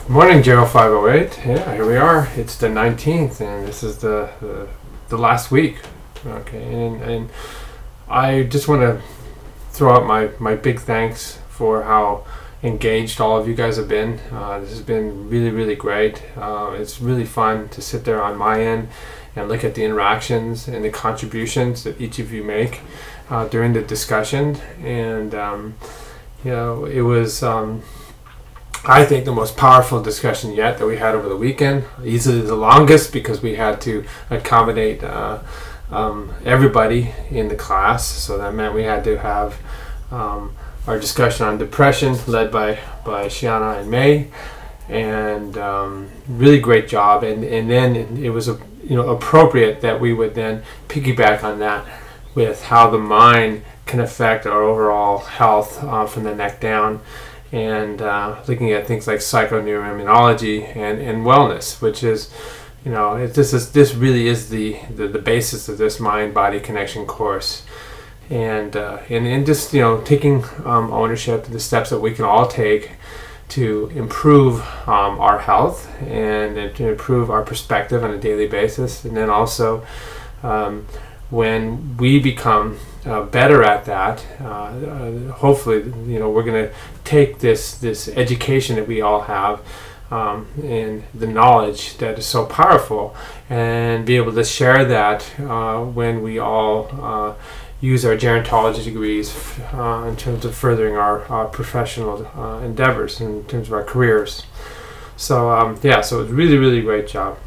Morning, Joe 508. Yeah, here we are. It's the 19th, and this is the last week. Okay, and I just want to throw out my big thanks for how engaged all of you guys have been. This has been really great. It's really fun to sit there on my end and look at the interactions and the contributions that each of you make during the discussion. And it was I think the most powerful discussion yet that we had over the weekend. Easily the longest because we had to accommodate everybody in the class. So that meant we had to have our discussion on depression led by Shiana and May, and really great job. And then it was appropriate that we would then piggyback on that with how the mind can affect our overall health from the neck down, and looking at things like psychoneuroimmunology and wellness, which is, this really is the basis of this mind-body connection course. And just taking ownership of the steps that we can all take to improve our health and to improve our perspective on a daily basis. And then also when we become better at that, hopefully we're going to take this education that we all have and the knowledge that is so powerful, and be able to share that when we all use our gerontology degrees in terms of furthering our professional endeavors, in terms of our careers. So so it's really great job.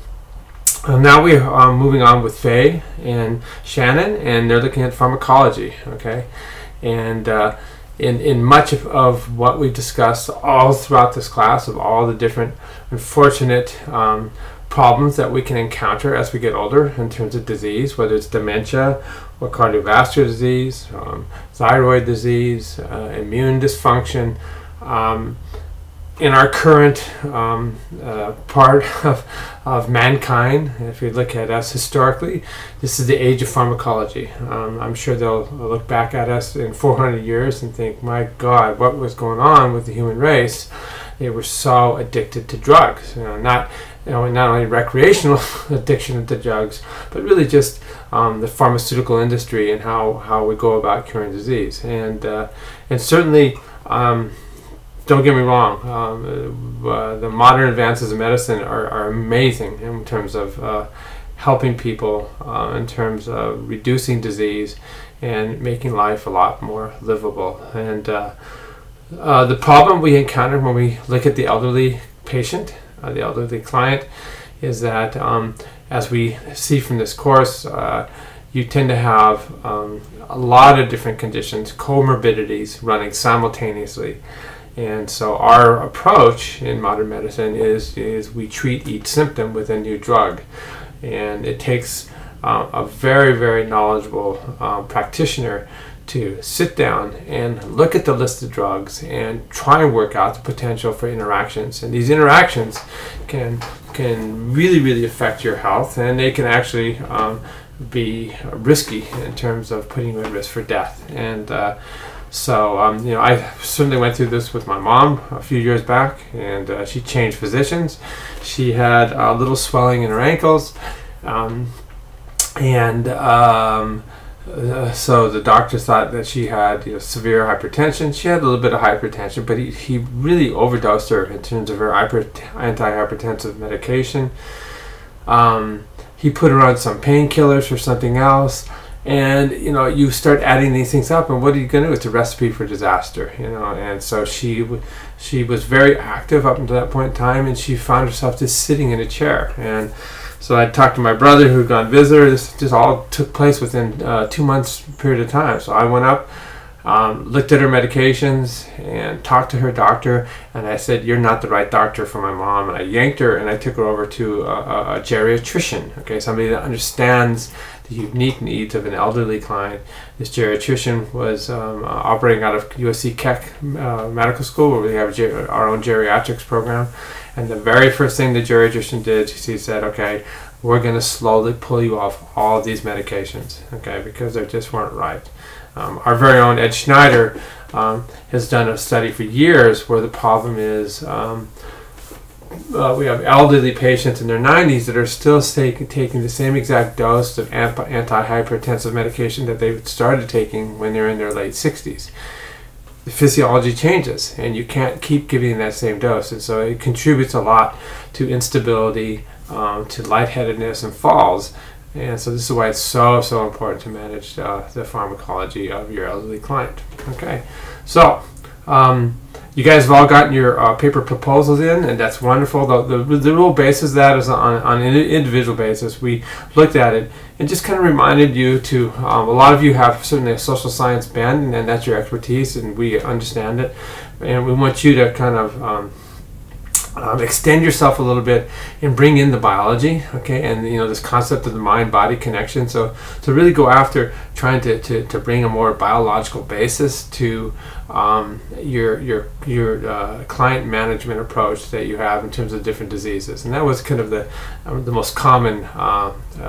Now we are moving on with Faye and Shannon, and they're looking at pharmacology. Okay, and in much of what we've discussed all throughout this class, of all the different unfortunate problems that we can encounter as we get older in terms of disease, whether it's dementia or cardiovascular disease, thyroid disease, immune dysfunction. In our current part of mankind, if you look at us historically, this is the age of pharmacology. I'm sure they'll look back at us in 400 years and think, my God, what was going on with the human race? They were so addicted to drugs. Not only recreational addiction to drugs, but really just the pharmaceutical industry and how we go about curing disease. And certainly, don't get me wrong, the modern advances in medicine are amazing in terms of helping people, in terms of reducing disease and making life a lot more livable. And the problem we encounter when we look at the elderly patient, the elderly client, is that as we see from this course, you tend to have a lot of different conditions, comorbidities running simultaneously. And so our approach in modern medicine is we treat each symptom with a new drug. And it takes a very knowledgeable practitioner to sit down and look at the list of drugs and try and work out the potential for interactions. And these interactions can really affect your health, and they can actually be risky in terms of putting you at risk for death. And so I certainly went through this with my mom a few years back, and she changed physicians. She had a little swelling in her ankles, so the doctor thought that she had severe hypertension. She had a little bit of hypertension, but he really overdosed her in terms of her antihypertensive medication. He put her on some painkillers or something else. And you start adding these things up, and what are you going to do? It's a recipe for disaster, And so she was very active up until that point in time, and she found herself just sitting in a chair. And so I talked to my brother who'd gone visit her. This just all took place within 2 months period of time. So I went up, looked at her medications, and talked to her doctor. And I said, "You're not the right doctor for my mom." And I yanked her and I took her over to a geriatrician. Okay, somebody that understands the unique needs of an elderly client. This geriatrician was operating out of USC Keck Medical School, where we have our own geriatrics program. And the very first thing the geriatrician did, he said, "Okay, we're going to slowly pull you off all of these medications, okay, because they just weren't right." Our very own Ed Schneider has done a study for years where the problem is we have elderly patients in their 90s that are still taking the same exact dose of antihypertensive medication that they started taking when they're in their late 60s. The physiology changes, and you can't keep giving that same dose, and so it contributes a lot to instability, to lightheadedness and falls. And so this is why it's so important to manage the pharmacology of your elderly client. Okay, so you guys have all gotten your paper proposals in, and that's wonderful. The real basis of that is on an individual basis. We looked at it and just kind of reminded you to, a lot of you have certainly a social science bent, and that's your expertise, and we understand it. And we want you to kind of extend yourself a little bit and bring in the biology, okay, and this concept of the mind-body connection. So to really go after trying to bring a more biological basis to your client management approach that you have in terms of different diseases. And that was kind of the most common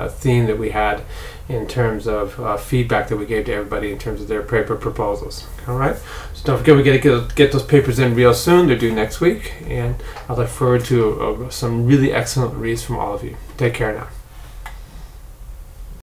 theme that we had in terms of feedback that we gave to everybody in terms of their paper proposals. All right, so don't forget, we got to get those papers in real soon. They're due next week, and I look forward to some really excellent reads from all of you. Take care now.